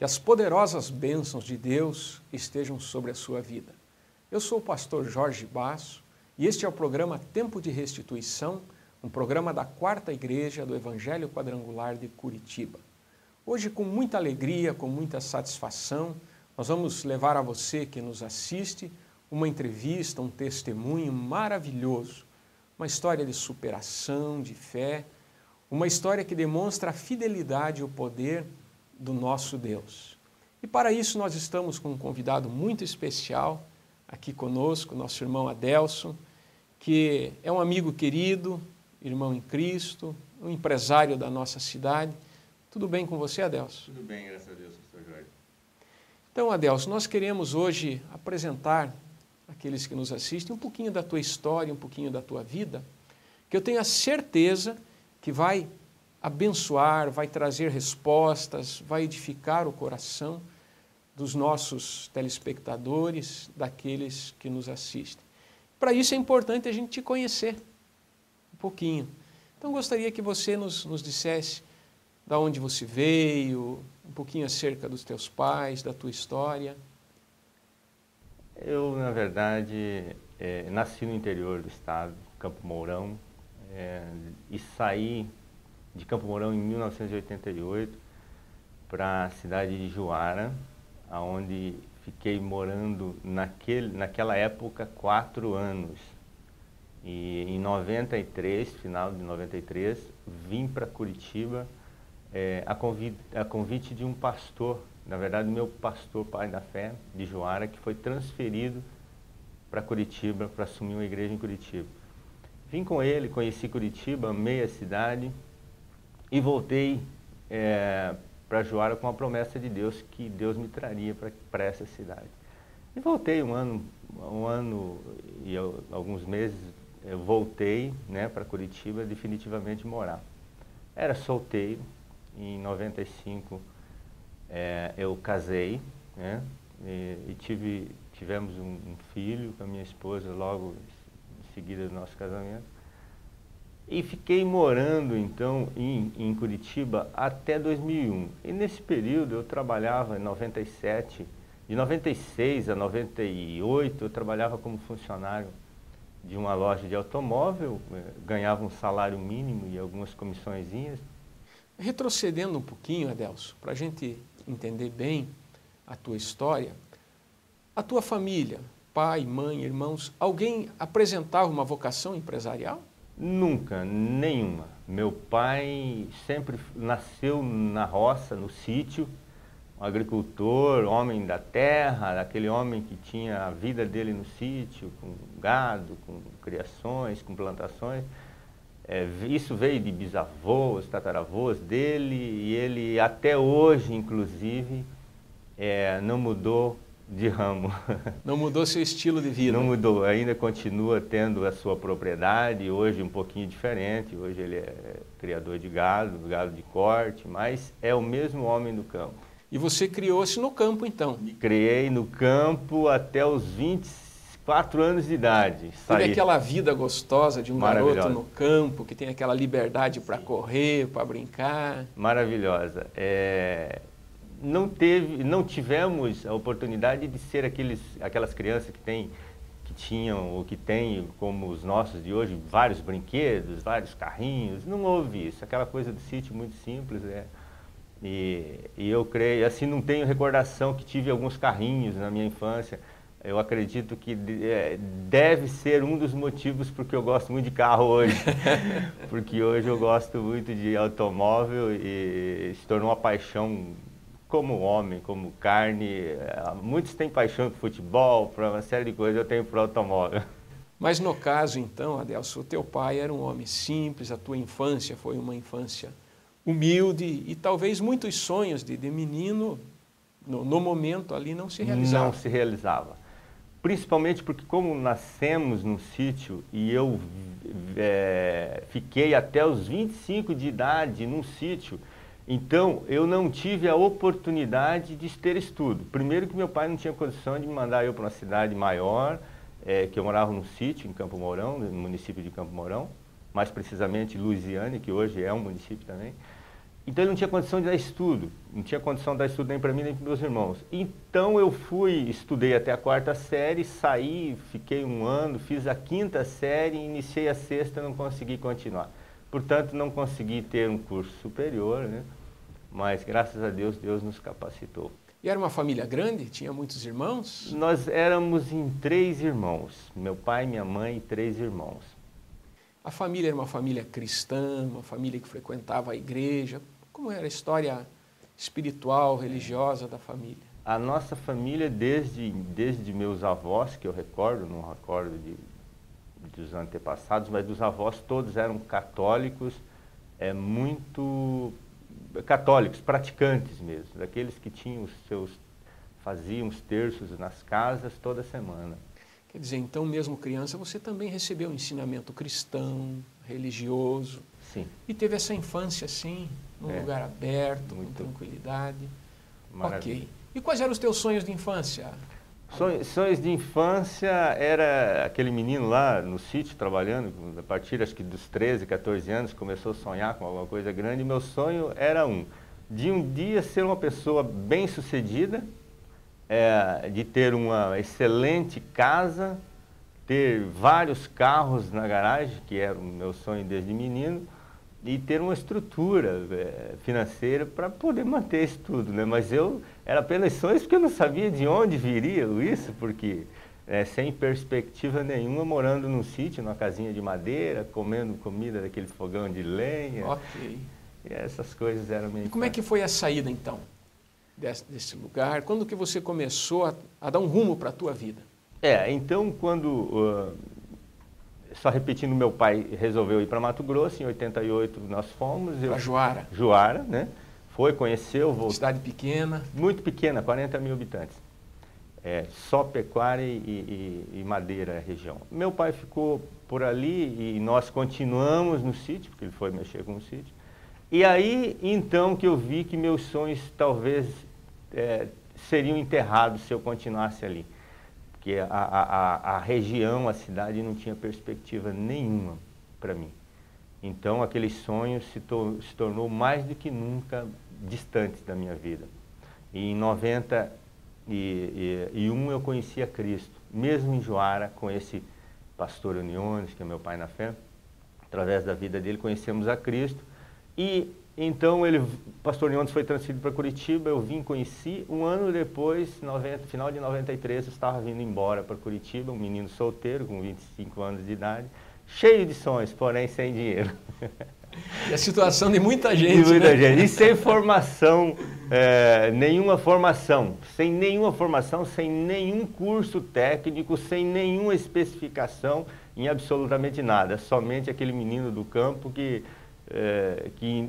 Que as poderosas bênçãos de Deus estejam sobre a sua vida. Eu sou o pastor Jorge Basso e este é o programa Tempo de Restituição, um programa da Quarta Igreja do Evangelho Quadrangular de Curitiba. Hoje, com muita alegria, com muita satisfação, nós vamos levar a você que nos assiste uma entrevista, um testemunho maravilhoso, uma história de superação, de fé, uma história que demonstra a fidelidade e o poder do nosso Deus. E para isso nós estamos com um convidado muito especial aqui conosco, nosso irmão Adelson, que é um amigo querido, irmão em Cristo, um empresário da nossa cidade. Tudo bem com você, Adelson? Tudo bem, graças a Deus, pastor Jorge. Então, Adelson, nós queremos hoje apresentar àqueles que nos assistem um pouquinho da tua história, um pouquinho da tua vida, que eu tenho a certeza que vai abençoar, vai trazer respostas, vai edificar o coração dos nossos telespectadores, daqueles que nos assistem. Para isso é importante a gente te conhecer um pouquinho. Então gostaria que você nos dissesse de onde você veio, um pouquinho acerca dos teus pais, da tua história. Eu, na verdade, nasci no interior do estado, Campo Mourão, e saí de Campo Mourão em 1988 para a cidade de Juara, onde fiquei morando naquela época 4 anos. E em 93, final de 93, vim para Curitiba a convite de um pastor, na verdade meu pastor, pai da fé, de Juara, que foi transferido para Curitiba, para assumir uma igreja em Curitiba. Vim com ele, conheci Curitiba, amei a cidade, e voltei para Juara com a promessa de Deus que Deus me traria para essa cidade. E voltei um ano e alguns meses, eu voltei, né, para Curitiba definitivamente morar. Era solteiro, em 95 eu casei, né, e tivemos um filho com a minha esposa logo em seguida do nosso casamento. E fiquei morando, então, em Curitiba até 2001. E nesse período eu trabalhava em 97, de 96 a 98, eu trabalhava como funcionário de uma loja de automóvel, ganhava um salário mínimo e algumas comissõezinhas. Retrocedendo um pouquinho, Adelson, para a gente entender bem a tua história, a tua família, pai, mãe, irmãos, alguém apresentava uma vocação empresarial? Nunca, nenhuma. Meu pai sempre nasceu na roça, no sítio, um agricultor, homem da terra, aquele homem que tinha a vida dele no sítio, com gado, com criações, com plantações. Isso veio de bisavôs, tataravôs dele, e ele até hoje, inclusive, não mudou de ramo. Não mudou seu estilo de vida? Não mudou, ainda continua tendo a sua propriedade, hoje um pouquinho diferente, hoje ele é criador de gado de corte, mas é o mesmo homem do campo. E você criou-se no campo, então? Me criei no campo até os 24 anos de idade. Teve aquela vida gostosa de um garoto no campo, que tem aquela liberdade para correr, para brincar. Maravilhosa. Não tivemos a oportunidade de ser aquelas crianças que tinham ou que têm, como os nossos de hoje, vários brinquedos, vários carrinhos. Não houve isso, aquela coisa do sítio muito simples. E eu creio, assim, não tenho recordação que tive alguns carrinhos na minha infância. Eu acredito que deve ser um dos motivos porque eu gosto muito de carro hoje. Porque hoje eu gosto muito de automóvel e se tornou uma paixão como homem, como carne. Muitos têm paixão por futebol, por uma série de coisas, eu tenho por automóvel. Mas no caso, então, Adelson, o teu pai era um homem simples, a tua infância foi uma infância humilde e talvez muitos sonhos de menino, no momento ali, não se realizavam. Não se realizava. Principalmente porque como nascemos num sítio e eu fiquei até os 25 de idade num sítio, então eu não tive a oportunidade de ter estudo. Primeiro que meu pai não tinha condição de me mandar eu para uma cidade maior, que eu morava num sítio em Campo Mourão, no município de Campo Mourão, mais precisamente Luisiânia, que hoje é um município também. Então ele não tinha condição de dar estudo, não tinha condição de dar estudo nem para mim nem para meus irmãos. Então eu estudei até a 4ª série, saí, fiquei um ano, fiz a 5ª série, iniciei a 6ª e não consegui continuar. Portanto, não consegui ter um curso superior, né? Mas graças a Deus, Deus nos capacitou. E era uma família grande? Tinha muitos irmãos? Nós éramos em 3 irmãos, meu pai, minha mãe e 3 irmãos. A família era uma família cristã, uma família que frequentava a igreja. Como era a história espiritual, religiosa da família? A nossa família, desde meus avós, que eu recordo, não recordo dos antepassados, mas dos avós, todos eram católicos, muito católicos, praticantes mesmo, daqueles que tinham faziam os terços nas casas toda semana. Quer dizer, então, mesmo criança, você também recebeu um ensinamento cristão, religioso. Sim. E teve essa infância, assim, num lugar aberto, com tranquilidade. Maravilha. Ok. E quais eram os teus sonhos de infância? Sonhos de infância era aquele menino lá no sítio trabalhando, a partir acho que dos 13, 14 anos, começou a sonhar com alguma coisa grande. Meu sonho era de um dia ser uma pessoa bem-sucedida, de ter uma excelente casa, ter vários carros na garagem, que era o meu sonho desde menino, e ter uma estrutura financeira para poder manter isso tudo, né? Mas era apenas sonhos porque eu não sabia de onde viria isso, porque sem perspectiva nenhuma, morando num sítio, numa casinha de madeira, comendo comida daquele fogão de lenha. Ok. E essas coisas eram meio... E como é que foi a saída, então, desse lugar? Quando que você começou a dar um rumo para a tua vida? Então, só repetindo, meu pai resolveu ir para Mato Grosso, em 88 nós fomos. Para Juara. Juara, né? Conheceu, voltou. Cidade pequena. Muito pequena, 40 mil habitantes. Só pecuária e madeira a região. Meu pai ficou por ali e nós continuamos no sítio, porque ele foi mexer com o sítio. E aí, então, que eu vi que meus sonhos talvez seriam enterrados se eu continuasse ali. Porque a região, a cidade não tinha perspectiva nenhuma para mim. Então aquele sonho se tornou mais do que nunca distante da minha vida. E em 91 eu conheci a Cristo, mesmo em Juara, com esse pastor Uniones, que é meu pai na fé. Através da vida dele conhecemos a Cristo. E então o pastor Uniones foi transferido para Curitiba, eu conheci. Um ano depois, final de 93, eu estava vindo embora para Curitiba, um menino solteiro, com 25 anos de idade, cheio de sonhos, porém sem dinheiro. E a situação de muita gente, de muita gente. E sem formação, nenhuma formação, sem nenhum curso técnico, sem nenhuma especificação em absolutamente nada. Somente aquele menino do campo que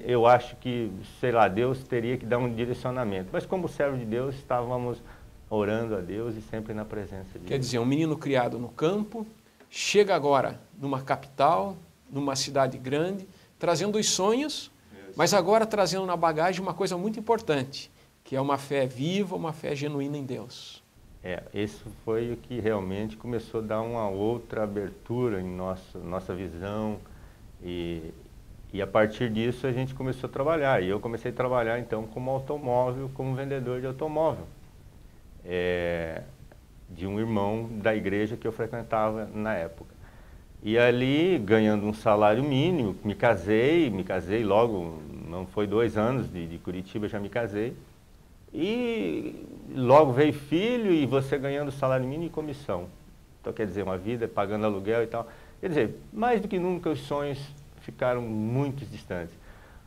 eu acho que, sei lá, Deus teria que dar um direcionamento. Mas como servo de Deus, estávamos orando a Deus e sempre na presença de Deus. Quer dizer, um menino criado no campo, chega agora numa capital, numa cidade grande, trazendo os sonhos, mas agora trazendo na bagagem uma coisa muito importante, que é uma fé viva, uma fé genuína em Deus. Isso foi o que realmente começou a dar uma outra abertura em nossa visão e a partir disso a gente começou a trabalhar. E eu comecei a trabalhar então como vendedor de automóvel. De um irmão da igreja que eu frequentava na época. E ali, ganhando um salário mínimo, me casei logo, não foi 2 anos de Curitiba, já me casei. E logo veio filho e você ganhando salário mínimo e comissão. Então quer dizer, uma vida pagando aluguel e tal. Quer dizer, mais do que nunca os sonhos ficaram muito distantes.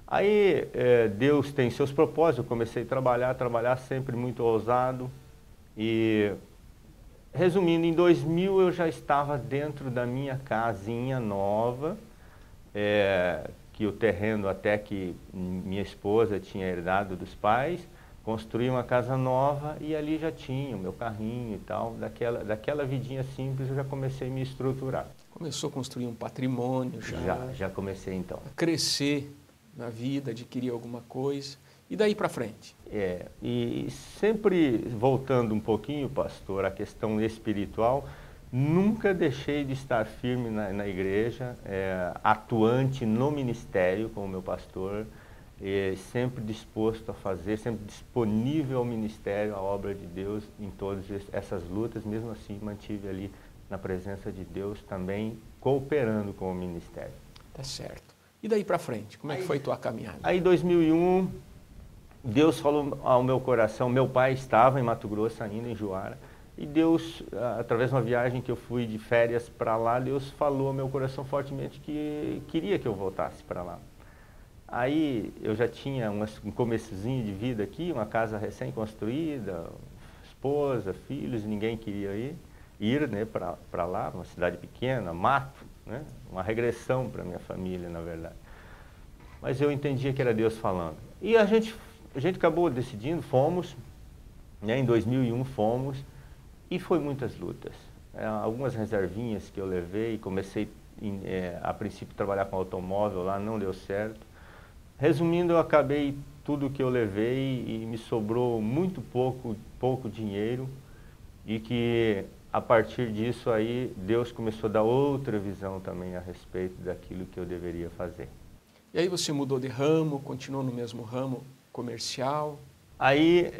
Aí Deus tem seus propósitos, eu comecei a trabalhar sempre muito ousado. E resumindo, em 2000 eu já estava dentro da minha casinha nova, que o terreno até que minha esposa tinha herdado dos pais, construí uma casa nova e ali já tinha o meu carrinho e tal, daquela vidinha simples eu já comecei a me estruturar. Começou a construir um patrimônio Já comecei então. A crescer na vida, adquirir alguma coisa. E daí para frente? E sempre voltando um pouquinho, pastor, à questão espiritual, nunca deixei de estar firme na igreja, atuante no ministério como meu pastor. sempre disposto a fazer, sempre disponível ao ministério, à obra de Deus em todas essas lutas. Mesmo assim, mantive ali na presença de Deus também, cooperando com o ministério. Tá certo. E daí para frente, como é que foi tua caminhada? Aí, em 2001, Deus falou ao meu coração. Meu pai estava em Mato Grosso ainda, em Juara, e Deus, através de uma viagem que eu fui de férias para lá, Deus falou ao meu coração fortemente que queria que eu voltasse para lá. Aí eu já tinha um começozinho de vida aqui, uma casa recém-construída, esposa, filhos, ninguém queria ir, né, para lá, uma cidade pequena, mato, né, uma regressão para minha família, na verdade. Mas eu entendia que era Deus falando. E a gente acabou decidindo, fomos, né, em 2001 fomos, e foi muitas lutas. Algumas reservinhas que eu levei, comecei a princípio a trabalhar com automóvel lá, não deu certo. Resumindo, eu acabei tudo que eu levei e me sobrou muito pouco dinheiro, e que a partir disso aí Deus começou a dar outra visão também a respeito daquilo que eu deveria fazer. E aí você mudou de ramo, continuou no mesmo ramo comercial? Aí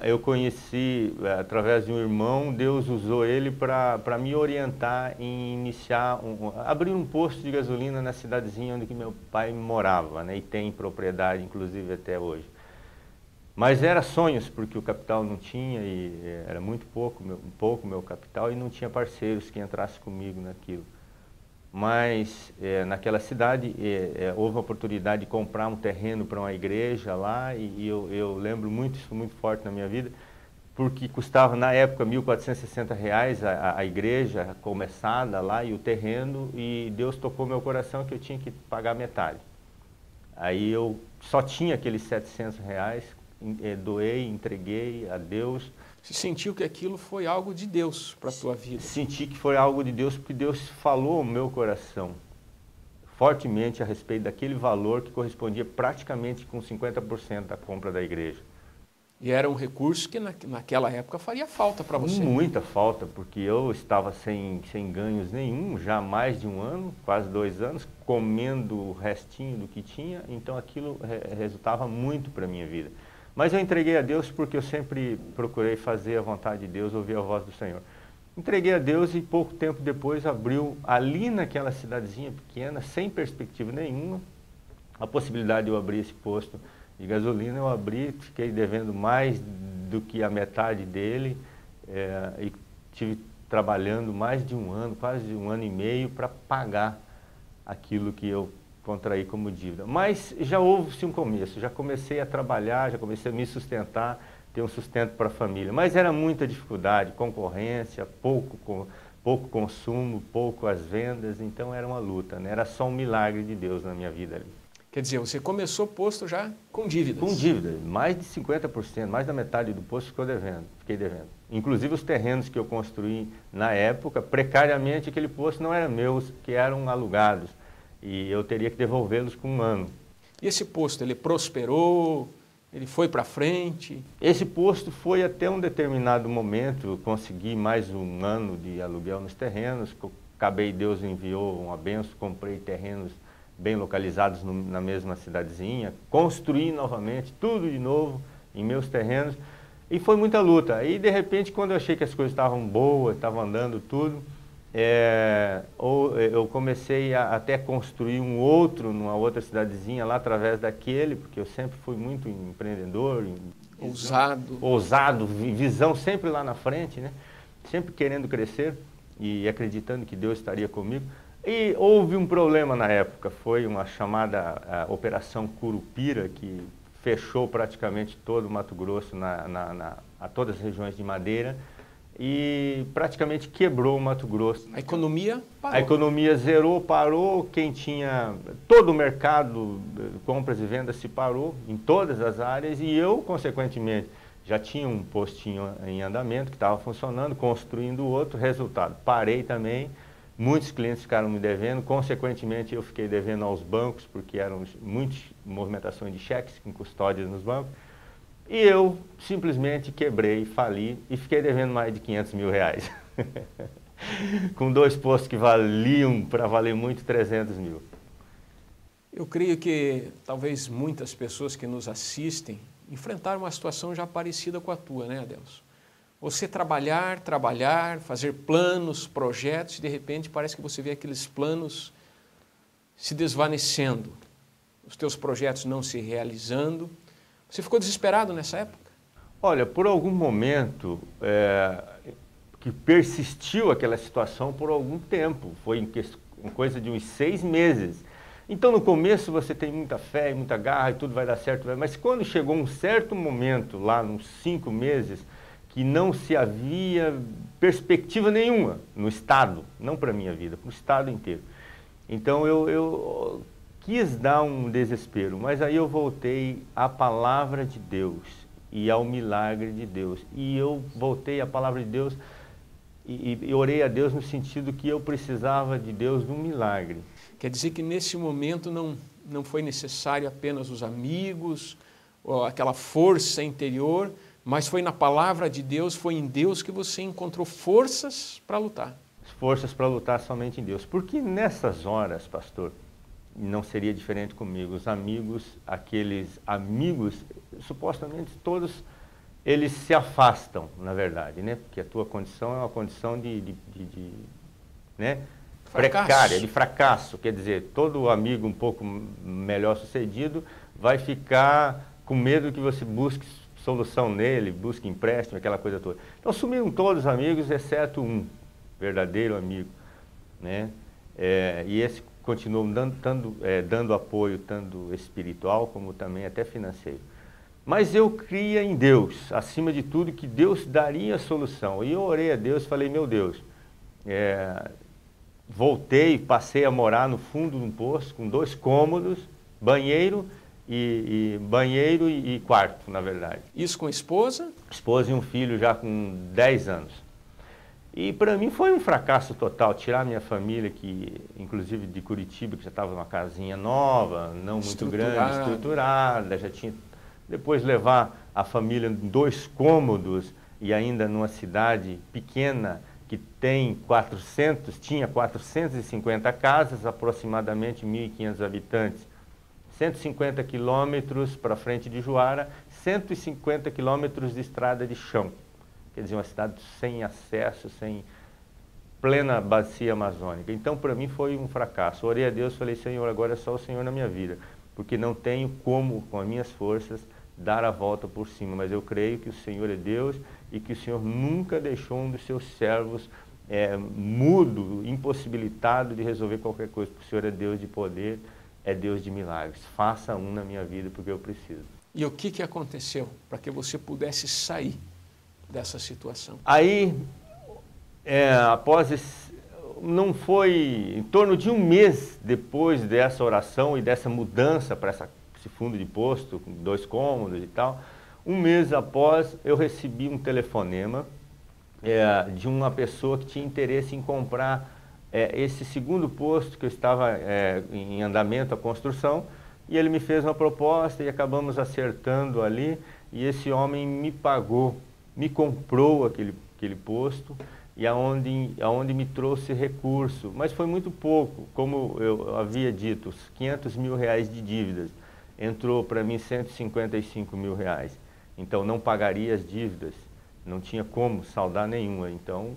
eu conheci, através de um irmão, Deus usou ele para me orientar em iniciar, abrir um posto de gasolina na cidadezinha onde que meu pai morava, né, e tem propriedade, inclusive, até hoje. Mas era sonhos, porque o capital não tinha, e era muito pouco meu capital, e não tinha parceiros que entrassem comigo naquilo. Mas naquela cidade houve a oportunidade de comprar um terreno para uma igreja lá, e eu lembro muito, isso muito forte na minha vida, porque custava na época R$1.460 a igreja começada lá e o terreno, e Deus tocou meu coração que eu tinha que pagar metade. Aí eu só tinha aqueles R$700, doei, entreguei a Deus. Você sentiu que aquilo foi algo de Deus para a tua vida? Senti que foi algo de Deus, porque Deus falou ao meu coração fortemente a respeito daquele valor que correspondia praticamente com 50% da compra da igreja. E era um recurso que naquela época faria falta para você. Muita falta, porque eu estava sem ganhos nenhum, já há mais de um ano, quase 2 anos, comendo o restinho do que tinha, então aquilo resultava muito para a minha vida. Mas eu entreguei a Deus porque eu sempre procurei fazer a vontade de Deus, ouvir a voz do Senhor. Entreguei a Deus e pouco tempo depois abriu, ali naquela cidadezinha pequena, sem perspectiva nenhuma, a possibilidade de eu abrir esse posto de gasolina. Eu abri, fiquei devendo mais do que a metade dele, e tive trabalhando mais de um ano, quase 1 ano e meio, para pagar aquilo que eu contraí como dívida. Mas já houve-se um começo, já comecei a trabalhar, já comecei a me sustentar, ter um sustento para a família. Mas era muita dificuldade, concorrência, pouco consumo, pouco as vendas, então era uma luta, né? Era só um milagre de Deus na minha vida ali. Quer dizer, você começou posto já com dívidas? Com dívida, mais de 50%, mais da metade do posto fiquei devendo. Inclusive os terrenos que eu construí na época, precariamente aquele posto não era meu, que eram alugados. E eu teria que devolvê-los com 1 ano. E esse posto, ele prosperou? Ele foi para frente? Esse posto foi até um determinado momento, eu consegui mais 1 ano de aluguel nos terrenos, Deus enviou uma bênção, comprei terrenos bem localizados na mesma cidadezinha, construí novamente, tudo de novo em meus terrenos, e foi muita luta. Aí, de repente, quando eu achei que as coisas estavam boas, estavam andando tudo, eu comecei a até construir numa outra cidadezinha lá através daquele, porque eu sempre fui muito empreendedor, ousado, visão sempre lá na frente, né? Sempre querendo crescer e acreditando que Deus estaria comigo. E houve um problema na época, foi uma chamada Operação Curupira, que fechou praticamente todo o Mato Grosso, a todas as regiões de Madeira, e praticamente quebrou o Mato Grosso. A economia parou. A economia zerou, parou, todo o mercado, compras e vendas se parou em todas as áreas, e eu, consequentemente, já tinha um postinho em andamento que estava funcionando, construindo outro, resultado, parei também, muitos clientes ficaram me devendo, consequentemente eu fiquei devendo aos bancos, porque eram muitas movimentações de cheques com custódias nos bancos, e eu simplesmente quebrei, fali e fiquei devendo mais de R$500 mil. Com 2 postos que valiam, para valer muito, 300 mil. Eu creio que talvez muitas pessoas que nos assistem enfrentaram uma situação já parecida com a tua, né, Adelson? Você trabalhar, fazer planos, projetos, e de repente parece que você vê aqueles planos se desvanecendo, os teus projetos não se realizando. Você ficou desesperado nessa época? Olha, por algum momento que persistiu aquela situação por algum tempo, foi em coisa de uns 6 meses. Então no começo você tem muita fé e muita garra e tudo vai dar certo, mas quando chegou um certo momento, lá uns 5 meses, que não se havia perspectiva nenhuma no Estado, não para a minha vida, para o Estado inteiro. Então eu quis dar um desespero, mas aí eu voltei à palavra de Deus e ao milagre de Deus. E eu voltei à palavra de Deus e orei a Deus no sentido que eu precisava de Deus num milagre. Quer dizer que nesse momento não foi necessário apenas os amigos, ou aquela força interior, mas foi na palavra de Deus, foi em Deus que você encontrou forças para lutar. Forças para lutar somente em Deus. Porque nessas horas, pastor, não seria diferente comigo. Os amigos, aqueles amigos, supostamente todos, eles se afastam, na verdade, né? Porque a tua condição é uma condição né? Precária, de fracasso. Quer dizer, todo amigo um pouco melhor sucedido vai ficar com medo que você busque solução nele, busque empréstimo, aquela coisa toda. Então sumiram todos os amigos, exceto um verdadeiro amigo, né? E esse continuou dando apoio, tanto espiritual como também até financeiro. Mas eu cria em Deus, acima de tudo, que Deus daria a solução. E eu orei a Deus, falei, meu Deus, voltei, passei a morar no fundo de um poço, com 2 cômodos, banheiro e quarto, na verdade. Isso com a esposa? Esposa e um filho já com 10 anos. E para mim foi um fracasso total, tirar minha família, que inclusive de Curitiba, que já estava numa casinha nova, não muito grande, estruturada, já tinha... Depois levar a família em 2 cômodos e ainda numa cidade pequena que tinha 450 casas, aproximadamente 1.500 habitantes. 150 quilômetros para frente de Juara, 150 quilômetros de estrada de chão. Quer dizer, uma cidade sem acesso, sem plena bacia amazônica. Então, para mim, foi um fracasso. Orei a Deus e falei, Senhor, agora é só o Senhor na minha vida, porque não tenho como, com as minhas forças, dar a volta por cima. Mas eu creio que o Senhor é Deus e que o Senhor nunca deixou um dos seus servos mudo, impossibilitado de resolver qualquer coisa, porque o Senhor é Deus de poder, é Deus de milagres. Faça um na minha vida, porque eu preciso. E o que aconteceu para que você pudesse sair dessa situação? Aí, não foi em torno de 1 mês depois dessa oração e dessa mudança para esse fundo de posto, com 2 cômodos e tal, 1 mês após eu recebi um telefonema de uma pessoa que tinha interesse em comprar esse segundo posto que eu estava em andamento, a construção, e ele me fez uma proposta e acabamos acertando ali, e esse homem me pagou, me comprou aquele posto, e aonde me trouxe recurso, mas foi muito pouco, como eu havia dito, os 500 mil reais de dívidas, entrou para mim 155 mil reais, então não pagaria as dívidas, não tinha como saldar nenhuma, então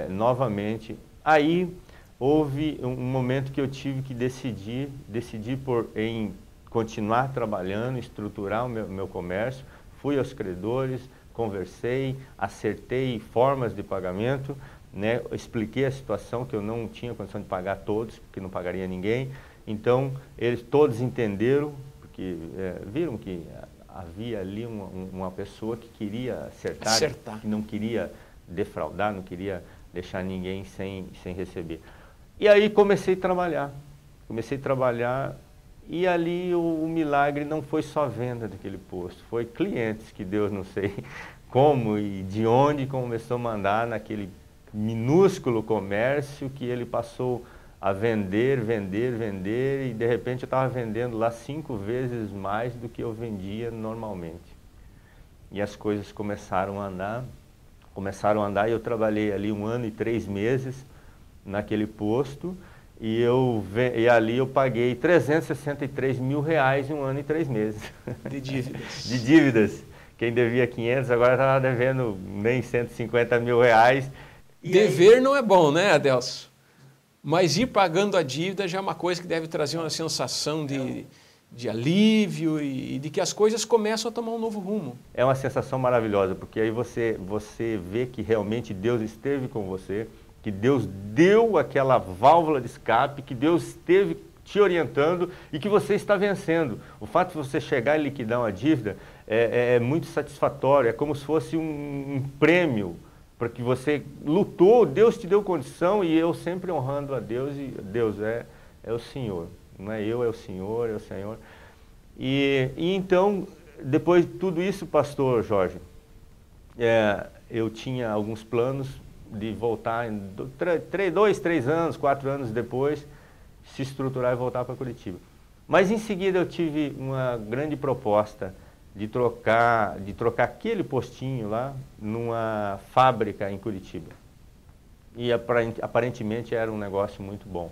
novamente, aí houve um momento que eu tive que decidir em continuar trabalhando, estruturar o meu comércio, fui aos credores, conversei, acertei formas de pagamento, né? Expliquei a situação que eu não tinha condição de pagar todos, porque não pagaria ninguém. Então, eles todos entenderam, porque viram que havia ali uma pessoa que queria acertar, que não queria defraudar, não queria deixar ninguém sem receber. E aí comecei a trabalhar, e ali o milagre não foi só venda daquele posto, foi clientes que Deus não sei como e de onde começou a mandar naquele minúsculo comércio que ele passou a vender, e de repente eu estava vendendo lá 5 vezes mais do que eu vendia normalmente. E as coisas começaram a andar, e eu trabalhei ali 1 ano e 3 meses naquele posto, E ali eu paguei R$363 mil em 1 ano e 3 meses. De dívidas. De dívidas. Quem devia 500 agora estava devendo nem R$150 mil. Dever não é bom, né, Adelso? Mas ir pagando a dívida já é uma coisa que deve trazer uma sensação de alívio e de que as coisas começam a tomar um novo rumo. É uma sensação maravilhosa, porque aí você vê que realmente Deus esteve com você, que Deus deu aquela válvula de escape, que Deus esteve te orientando e que você está vencendo. O fato de você chegar e liquidar uma dívida é muito satisfatório, é como se fosse um prêmio, porque você lutou, Deus te deu condição, e eu sempre honrando a Deus, e Deus é o Senhor, não é eu, é o Senhor, é o Senhor. E então, depois de tudo isso, pastor Jorge, eu tinha alguns planos de voltar, 2, 3 anos, 4 anos depois, se estruturar e voltar para Curitiba. Mas em seguida eu tive uma grande proposta de trocar aquele postinho lá numa fábrica em Curitiba. E aparentemente era um negócio muito bom.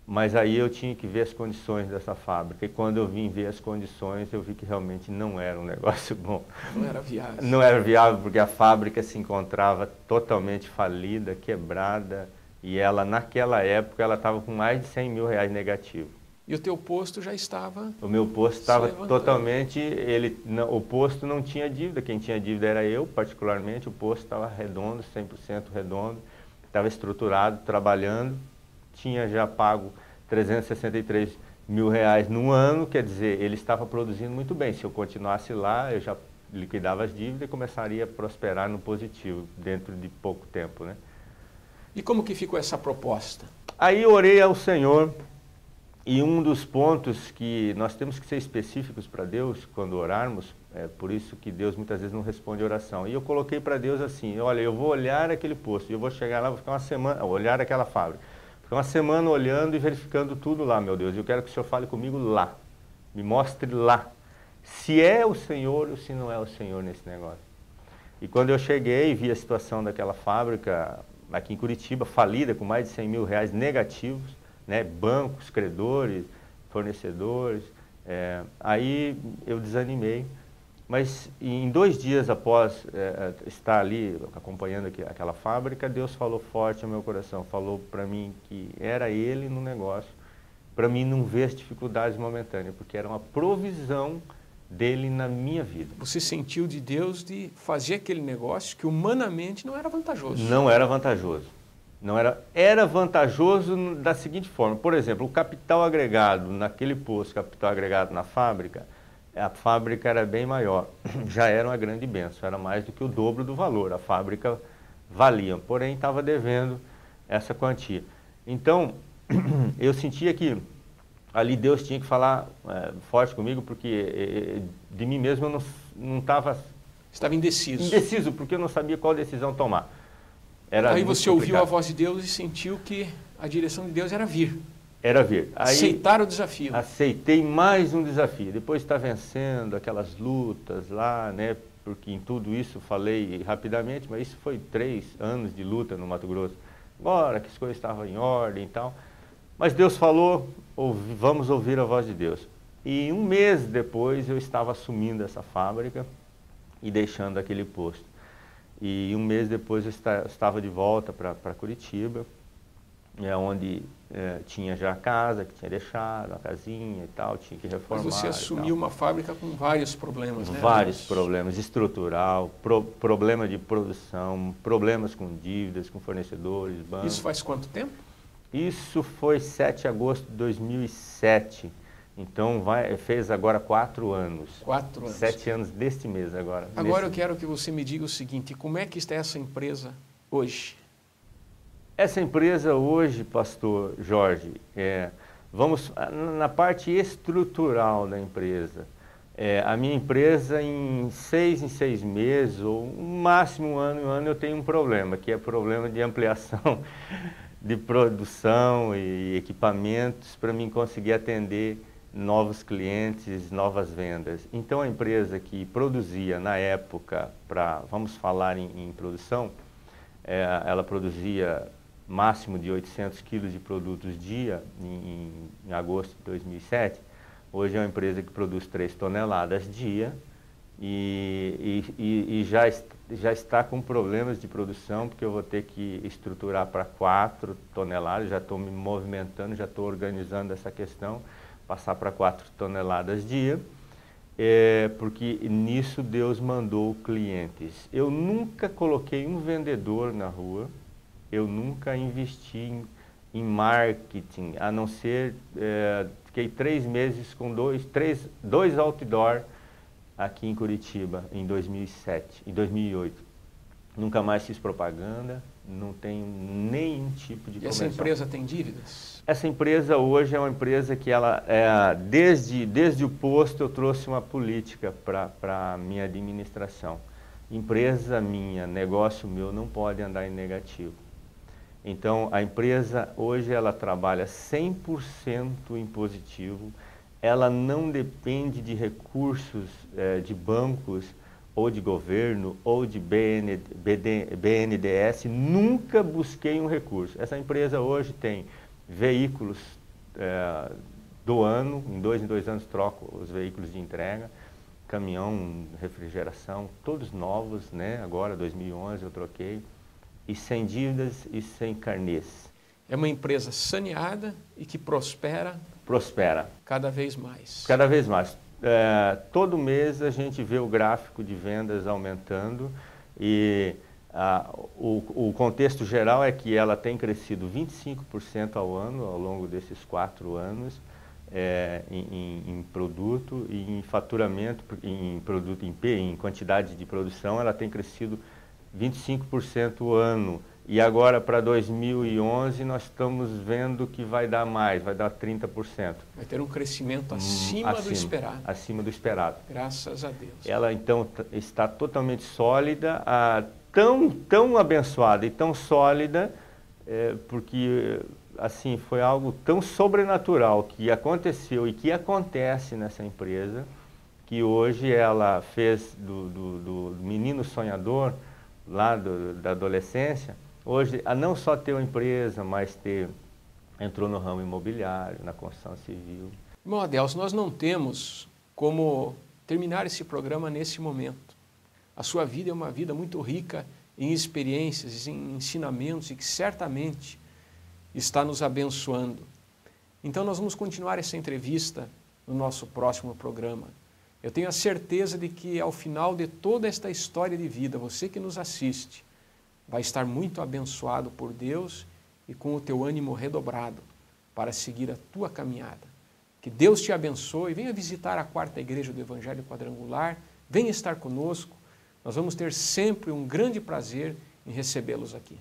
Mas aí eu tinha que ver as condições dessa fábrica. E quando eu vim ver as condições, eu vi que realmente não era um negócio bom. Não era viável. Não era viável, porque a fábrica se encontrava totalmente falida, quebrada. E ela, naquela época, ela estava com mais de R$100 mil negativo. E o teu posto já estava... O meu posto estava totalmente... o posto não tinha dívida. Quem tinha dívida era eu, particularmente. O posto estava redondo, 100% redondo. Estava estruturado, trabalhando. Tinha já pago R$363 mil no ano, quer dizer, ele estava produzindo muito bem. Se eu continuasse lá, eu já liquidava as dívidas e começaria a prosperar no positivo, dentro de pouco tempo, né? E como que ficou essa proposta? Aí eu orei ao Senhor, e um dos pontos que nós temos que ser específicos para Deus quando orarmos, é por isso que Deus muitas vezes não responde oração. E eu coloquei para Deus assim, olha, eu vou olhar aquele posto, eu vou chegar lá, vou ficar uma semana, olhar aquela fábrica. Fiquei uma semana olhando e verificando tudo lá, meu Deus. Eu quero que o Senhor fale comigo lá. Me mostre lá. Se é o Senhor ou se não é o Senhor nesse negócio. E quando eu cheguei e vi a situação daquela fábrica aqui em Curitiba, falida, com mais de R$100 mil negativos, né? Bancos, credores, fornecedores. Aí eu desanimei. Mas em 2 dias após estar ali acompanhando aquela fábrica, Deus falou forte ao meu coração, falou para mim que era Ele no negócio, para mim não ver as dificuldades momentâneas, porque era uma provisão dele na minha vida. Você sentiu de Deus de fazer aquele negócio que humanamente não era vantajoso. Não era vantajoso. Era vantajoso da seguinte forma, por exemplo, o capital agregado naquele posto, capital agregado na fábrica, a fábrica era bem maior, já era uma grande bênção, era mais do que o dobro do valor, a fábrica valia, porém estava devendo essa quantia. Então, eu sentia que ali Deus tinha que falar forte comigo, porque de mim mesmo eu não estava... Estava indeciso. Indeciso, porque eu não sabia qual decisão tomar. Aí você ouviu a voz de Deus e sentiu que a direção de Deus era vir. Era vir. Aí, aceitar o desafio. Aceitei mais um desafio. Depois de estar vencendo aquelas lutas lá, né? Porque em tudo isso falei rapidamente, mas isso foi 3 anos de luta no Mato Grosso. Agora que as coisas estavam em ordem e tal. Mas Deus falou, vamos ouvir a voz de Deus. E 1 mês depois eu estava assumindo essa fábrica e deixando aquele posto. E 1 mês depois eu estava de volta para Curitiba, onde tinha já a casa que tinha deixado, a casinha e tal, tinha que reformar. Mas você assumiu uma fábrica com vários problemas, né? Vários problemas, estrutural, problema de produção, problemas com dívidas, com fornecedores, bancos. Isso faz quanto tempo? Isso foi 7 de agosto de 2007. Então fez agora 4 anos. 4 anos. 7 anos deste mês agora. Agora eu quero que você me diga o seguinte, como é que está essa empresa hoje? Essa empresa hoje, pastor Jorge, vamos na parte estrutural da empresa. A minha empresa em 6 meses, ou no máximo 1 ano, eu tenho um problema, que é problema de ampliação de produção e equipamentos para mim conseguir atender novos clientes, novas vendas. Então a empresa que produzia na época, vamos falar em produção, ela produzia máximo de 800 quilos de produtos dia em agosto de 2007, hoje é uma empresa que produz 3 toneladas dia e já está com problemas de produção, porque eu vou ter que estruturar para 4 toneladas, já estou me movimentando, já estou organizando essa questão, passar para 4 toneladas dia. Porque nisso Deus mandou clientes. Eu nunca coloquei um vendedor na rua, eu nunca investi em marketing, a não ser, fiquei 3 meses com dois outdoor aqui em Curitiba, em 2008. Nunca mais fiz propaganda, não tenho nenhum tipo de comercial. E essa empresa tem dívidas? Essa empresa hoje é uma empresa que ela, desde o posto eu trouxe uma política para a minha administração. Empresa minha, negócio meu não pode andar em negativo. Então a empresa hoje ela trabalha 100% em positivo, ela não depende de recursos de bancos ou de governo ou de BNDES, nunca busquei um recurso. Essa empresa hoje tem veículos do ano, em 2 anos troco os veículos de entrega, caminhão, refrigeração, todos novos, né? Agora 2011 eu troquei, e sem dívidas e sem carnês. É uma empresa saneada e que prospera? Prospera. Cada vez mais. Cada vez mais. Todo mês a gente vê o gráfico de vendas aumentando e o contexto geral é que ela tem crescido 25% ao ano, ao longo desses 4 anos, em produto e em faturamento, em quantidade de produção, ela tem crescido 25% ao ano. E agora, para 2011, nós estamos vendo que vai dar mais, vai dar 30%. Vai ter um crescimento acima do esperado. Acima do esperado. Graças a Deus. Ela, então, está totalmente sólida, tão abençoada e tão sólida, porque, assim, foi algo tão sobrenatural que aconteceu e que acontece nessa empresa, que hoje ela fez do menino sonhador, lá da adolescência, hoje, a não só ter uma empresa, mas entrou no ramo imobiliário, na construção civil. Irmão Adelso, nós não temos como terminar esse programa nesse momento. A sua vida é uma vida muito rica em experiências, em ensinamentos e que certamente está nos abençoando. Então nós vamos continuar essa entrevista no nosso próximo programa. Eu tenho a certeza de que ao final de toda esta história de vida, você que nos assiste, vai estar muito abençoado por Deus e com o teu ânimo redobrado para seguir a tua caminhada. Que Deus te abençoe, venha visitar a 4ª Igreja do Evangelho Quadrangular, venha estar conosco, nós vamos ter sempre um grande prazer em recebê-los aqui.